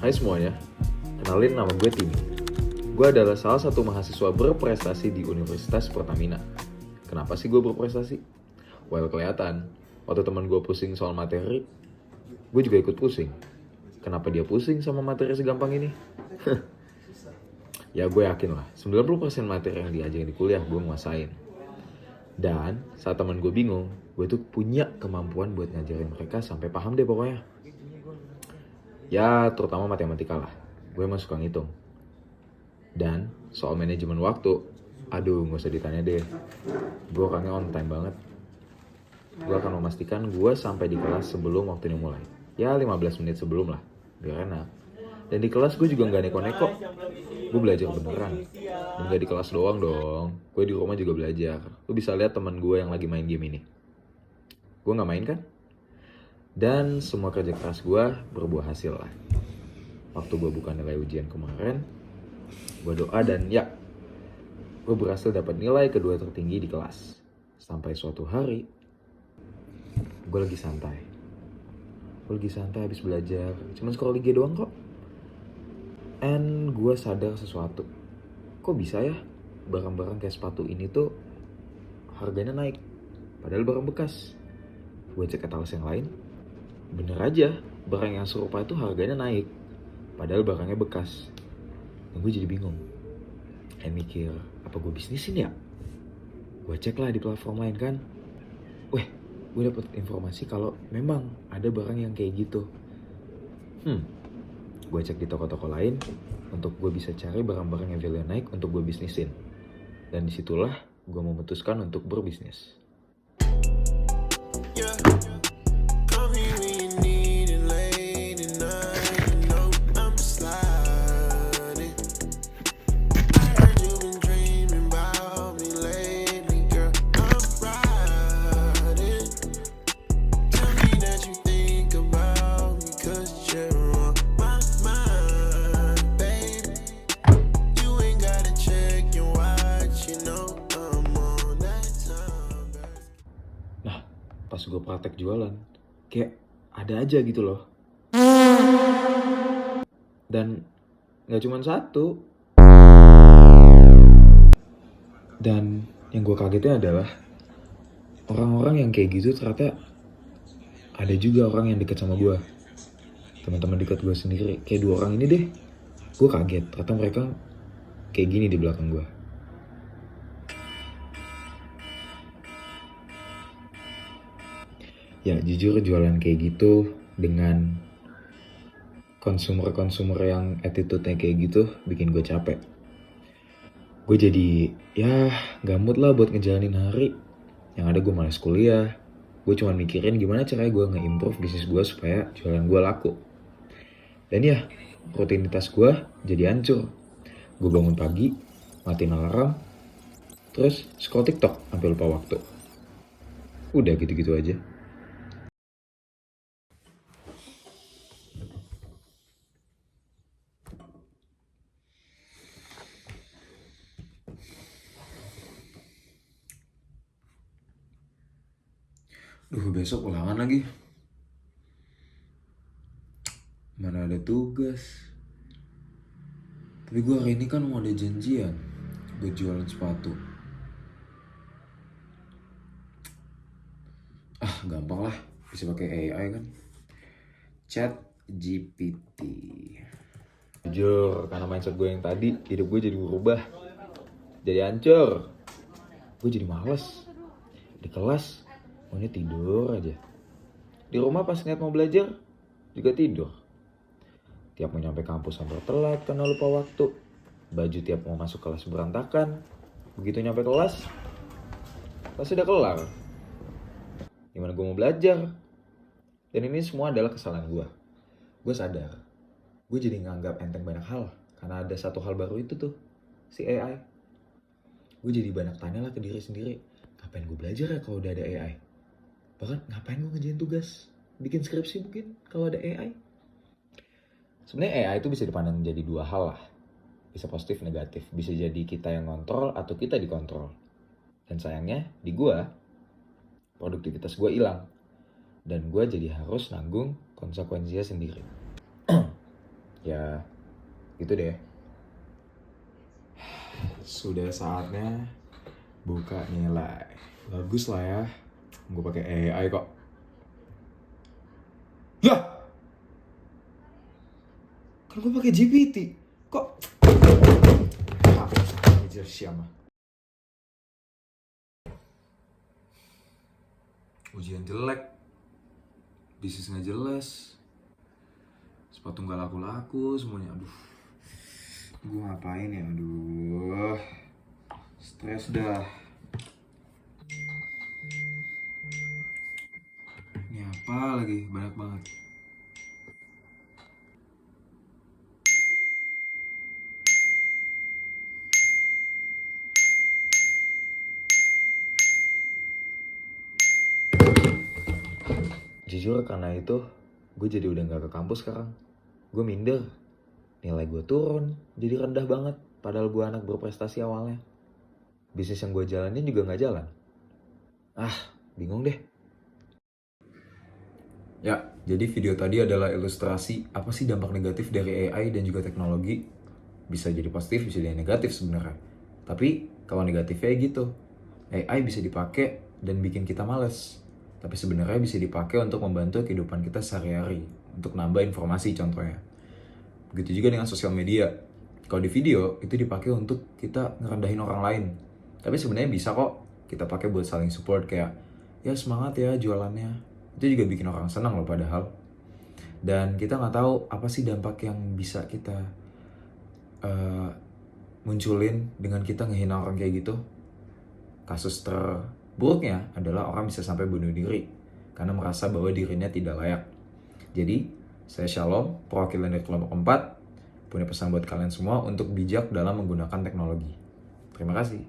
Hai semuanya, kenalin nama gue Timmy. Gue adalah salah satu mahasiswa berprestasi di Universitas Pertamina. Kenapa sih gue berprestasi? Well, kelihatan. Waktu teman gue pusing soal materi, gue juga ikut pusing. Kenapa dia pusing sama materi segampang ini? Ya gue yakin lah, 90% materi yang diajarin di kuliah gue nguasain. Dan saat teman gue bingung, gue tuh punya kemampuan buat ngajarin mereka sampai paham deh pokoknya. Ya terutama matematika lah, gue emang suka ngitung. Dan soal manajemen waktu, aduh gak usah ditanya deh. Gue orangnya on time banget. Gue akan memastikan gue sampai di kelas sebelum waktunya mulai. Ya 15 menit sebelum lah, biar enak. Dan di kelas gue juga gak neko-neko. Gue belajar beneran. Dan gak di kelas doang dong, gue di rumah juga belajar. Lu bisa lihat teman gue yang lagi main game ini. Gue gak main kan? Dan semua kerja keras gue berbuah hasil lah. Waktu gue buka nilai ujian kemarin, gue doa dan ya, gue berhasil dapat nilai kedua tertinggi di kelas. Sampai suatu hari, gue lagi santai. Gue lagi santai habis belajar, cuma scroll IG doang kok. And gue sadar sesuatu. Kok bisa ya barang-barang kayak sepatu ini tuh harganya naik, padahal barang bekas. Gue cek etalas yang lain, bener aja barang yang serupa itu harganya naik, padahal barangnya bekas. Dan gue jadi bingung. Mikir, apa gue bisnisin ya? Gue cek lah di platform lain kan. Weh, gue dapet informasi kalau memang ada barang yang kayak gitu. Gue cek di toko-toko lain untuk gue bisa cari barang-barang yang value naik untuk gue bisnisin. Dan disitulah gue memutuskan untuk berbisnis. Nah, pas gue praktek jualan, kayak ada aja gitu loh. Dan gak cuma satu. Dan yang gue kagetnya adalah orang-orang yang kayak gitu ternyata ada juga orang yang dekat sama gue. Teman-teman dekat gue sendiri, kayak 2 orang ini deh. Gue kaget, ternyata mereka kayak gini di belakang gue. Ya jujur jualan kayak gitu dengan konsumer yang attitude-nya kayak gitu bikin gue capek. Gue jadi ya gamut lah buat ngejalanin hari. Yang ada gue malas kuliah. Gue cuma mikirin gimana caranya gue nge-improve bisnis gue supaya jualan gue laku. Dan ya rutinitas gue jadi hancur. Gue bangun pagi, matiin alarm, terus scroll TikTok sampai lupa waktu. Udah gitu-gitu aja. Besok ulangan lagi. Mana ada tugas. Tapi gue hari ini kan mau ada janjian buat jualan sepatu. Gampang lah, bisa pakai AI kan. ChatGPT. Jujur, karena mindset gue yang tadi, hidup gue jadi berubah. Jadi hancur. Gue jadi males. Di kelas, maunya tidur aja. Di rumah pas niat mau belajar, juga tidur. Tiap mau nyampe kampus sampai telat karena lupa waktu. Baju tiap mau masuk kelas berantakan. Begitu nyampe kelas udah kelar. Gimana gue mau belajar? Dan ini semua adalah kesalahan gue. Gue sadar. Gue jadi nganggap enteng banyak hal. Karena ada satu hal baru itu tuh, si AI. Gue jadi banyak tanya lah ke diri sendiri. Ngapain gue belajar ya kalau udah ada AI? Bahkan ngapain gue ngerjain tugas? Bikin skripsi mungkin kalau ada AI? Sebenarnya AI itu bisa dipandang menjadi 2 hal lah. Bisa positif, negatif. Bisa jadi kita yang kontrol atau kita dikontrol. Dan sayangnya di gue, produktivitas gue hilang. Dan gue jadi harus nanggung konsekuensinya sendiri. Ya, itu deh. Sudah saatnya buka nilai. Bagus lah ya. Gue pakai AI kok. Ya! Kan gue pakai GPT. Kok? Ajar siapa? Ujian jelek. Bisnis nggak jelas. Sepatu nggak laku-laku semuanya. Aduh. Gue ngapain ya? Aduh. Stres dah. Ini apa lagi? Banyak banget. Jujur karena itu, gue jadi udah gak ke kampus sekarang. Gue minder. Nilai gue turun, jadi rendah banget. Padahal gue anak berprestasi awalnya. Bisnis yang gue jalanin juga gak jalan. Bingung deh. Ya, jadi video tadi adalah ilustrasi apa sih dampak negatif dari AI dan juga teknologi. Bisa jadi positif, bisa jadi negatif sebenarnya. Tapi kalau negatifnya gitu, AI bisa dipakai dan bikin kita males. Tapi sebenarnya bisa dipakai untuk membantu kehidupan kita sehari-hari, untuk nambah informasi contohnya. Begitu juga dengan sosial media. Kalau di video, itu dipakai untuk kita ngerendahin orang lain. Tapi sebenarnya bisa kok kita pakai buat saling support kayak, ya semangat ya jualannya. Itu juga bikin orang senang loh padahal. Dan kita nggak tahu apa sih dampak yang bisa kita munculin dengan kita ngehina orang kayak gitu. Kasus terburuknya adalah orang bisa sampai bunuh diri karena merasa bahwa dirinya tidak layak. Jadi, saya Shalom, perwakilan dari kelompok 4, punya pesan buat kalian semua untuk bijak dalam menggunakan teknologi. Terima kasih.